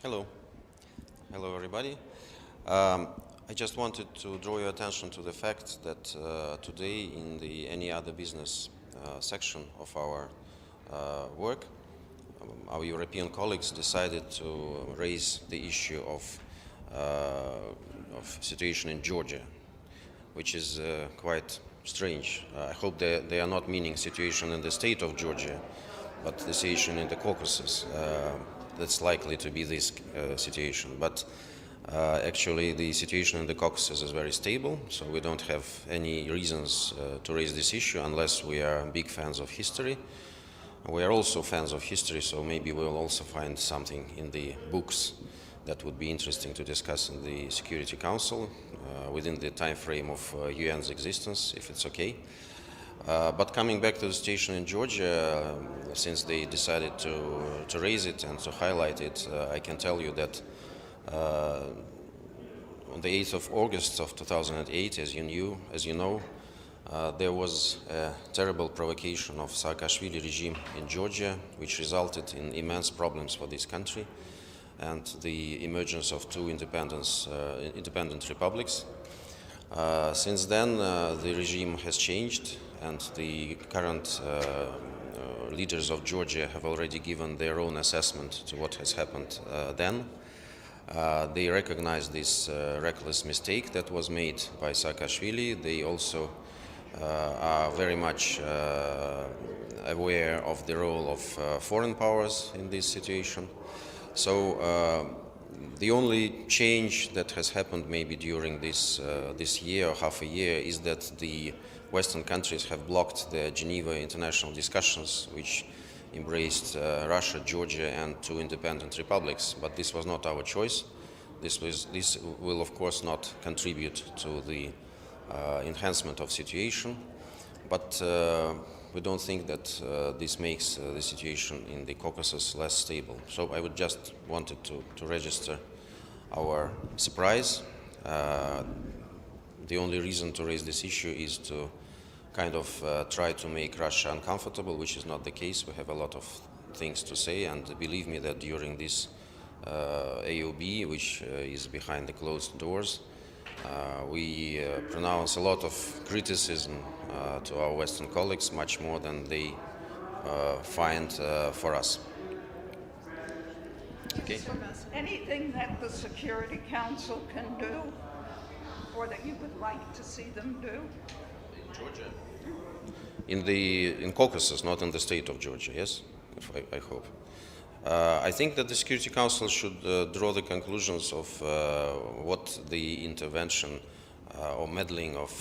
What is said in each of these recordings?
Hello. Hello, everybody. I just wanted to draw your attention to the fact that today in the any other business section of our work, our European colleagues decided to raise the issue of situation in Georgia, which is quite strange. I hope they are not meaning situation in the state of Georgia, but the situation in the Caucasus. That's likely to be this situation. But actually the situation in the Caucasus is very stable, so we don't have any reasons to raise this issue unless we are big fans of history. We are also fans of history, so maybe we'll also find something in the books that would be interesting to discuss in the Security Council within the time frame of UN's existence, if it's okay. But coming back to the situation in Georgia, since they decided to raise it and to highlight it, I can tell you that on the 8th of August of 2008, as you know, there was a terrible provocation of Saakashvili regime in Georgia, which resulted in immense problems for this country and the emergence of two independent republics. Since then, the regime has changed, and the current leaders of Georgia have already given their own assessment to what has happened then. They recognize this reckless mistake that was made by Saakashvili. They also are very much aware of the role of foreign powers in this situation. So the only change that has happened maybe during this year or half a year is that the Western countries have blocked the Geneva international discussions, which embraced Russia, Georgia, and two independent republics. But this was not our choice. This will, of course, not contribute to the enhancement of situation. But we don't think that this makes the situation in the Caucasus less stable. So I would just wanted to register our surprise. The only reason to raise this issue is to kind of try to make Russia uncomfortable, which is not the case. We have a lot of things to say, and believe me that during this AOB, which is behind the closed doors, we pronounce a lot of criticism to our Western colleagues, much more than they find for us. Okay. Anything that the Security Council can do, or that you would like to see them do? In Georgia? In Caucasus, not in the state of Georgia, yes? I hope. I think that the Security Council should draw the conclusions of what the intervention or meddling of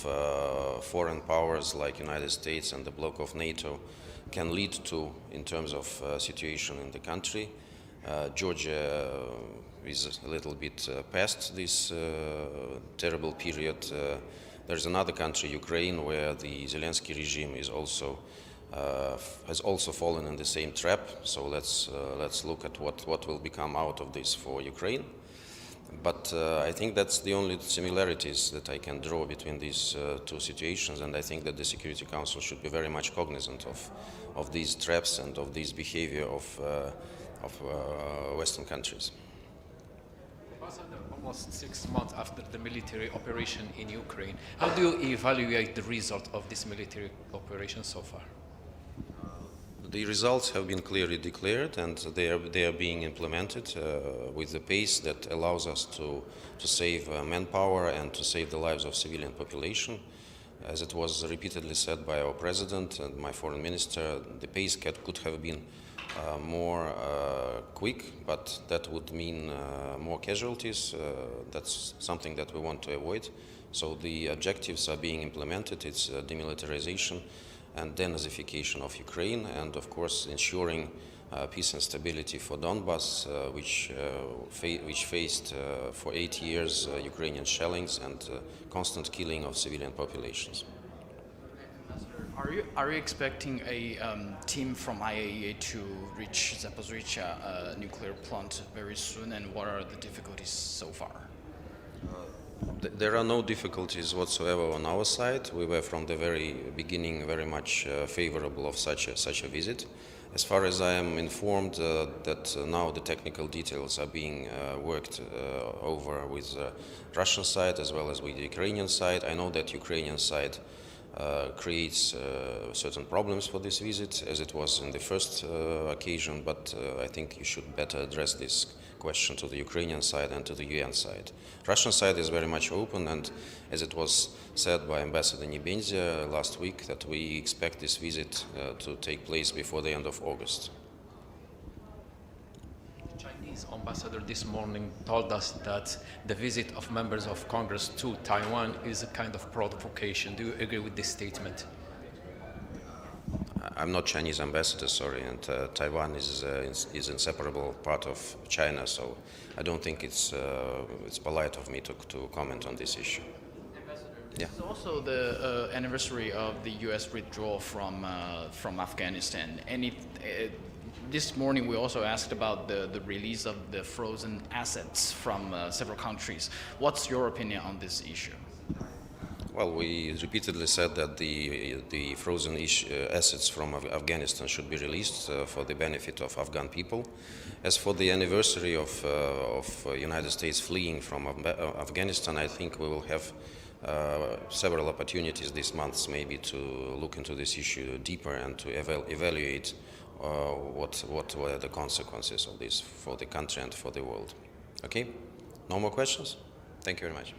foreign powers like United States and the bloc of NATO can lead to in terms of situation in the country. Georgia is a little bit past this terrible period. There's another country, Ukraine, where the Zelensky regime is also has also fallen in the same trap. So let's look at what will become out of this for Ukraine. But I think that's the only similarities that I can draw between these two situations, and I think that the Security Council should be very much cognizant of these traps and of this behavior of Western countries. Almost 6 months after the military operation in Ukraine, how do you evaluate the result of this military operation so far? The results have been clearly declared, and they are being implemented with the pace that allows us to save manpower and to save the lives of civilian population. As it was repeatedly said by our president and my foreign minister, the pace could have been more quick, but that would mean more casualties. That's something that we want to avoid. So the objectives are being implemented. It's demilitarization and denazification of Ukraine, and of course ensuring peace and stability for Donbass, which faced for 8 years Ukrainian shellings and constant killing of civilian populations. Are you expecting a team from IAEA to reach Zaporizhzhia nuclear plant very soon, and what are the difficulties so far? There are no difficulties whatsoever on our side. We were from the very beginning very much favorable of such a visit. As far as I am informed, that now the technical details are being worked over with Russian side as well as with the Ukrainian side. I know that Ukrainian side creates certain problems for this visit, as it was in the first occasion, but I think you should better address this question to the Ukrainian side and to the UN side. Russian side is very much open, and as it was said by Ambassador Nebenzia last week, that we expect this visit to take place before the end of August. The Chinese ambassador this morning told us that the visit of members of Congress to Taiwan is a kind of provocation. Do you agree with this statement? I'm not Chinese ambassador, sorry, and Taiwan is inseparable part of China, so I don't think it's polite of me to comment on this issue. Yeah. It's also the anniversary of the U.S. withdrawal from Afghanistan. This morning we also asked about the release of the frozen assets from several countries. What's your opinion on this issue? Well, we repeatedly said that the frozen assets from Afghanistan should be released for the benefit of Afghan people. As for the anniversary of United States fleeing from Afghanistan, I think we will have several opportunities this month maybe to look into this issue deeper and to evaluate what were the consequences of this for the country and for the world. Okay? No more questions? Thank you very much.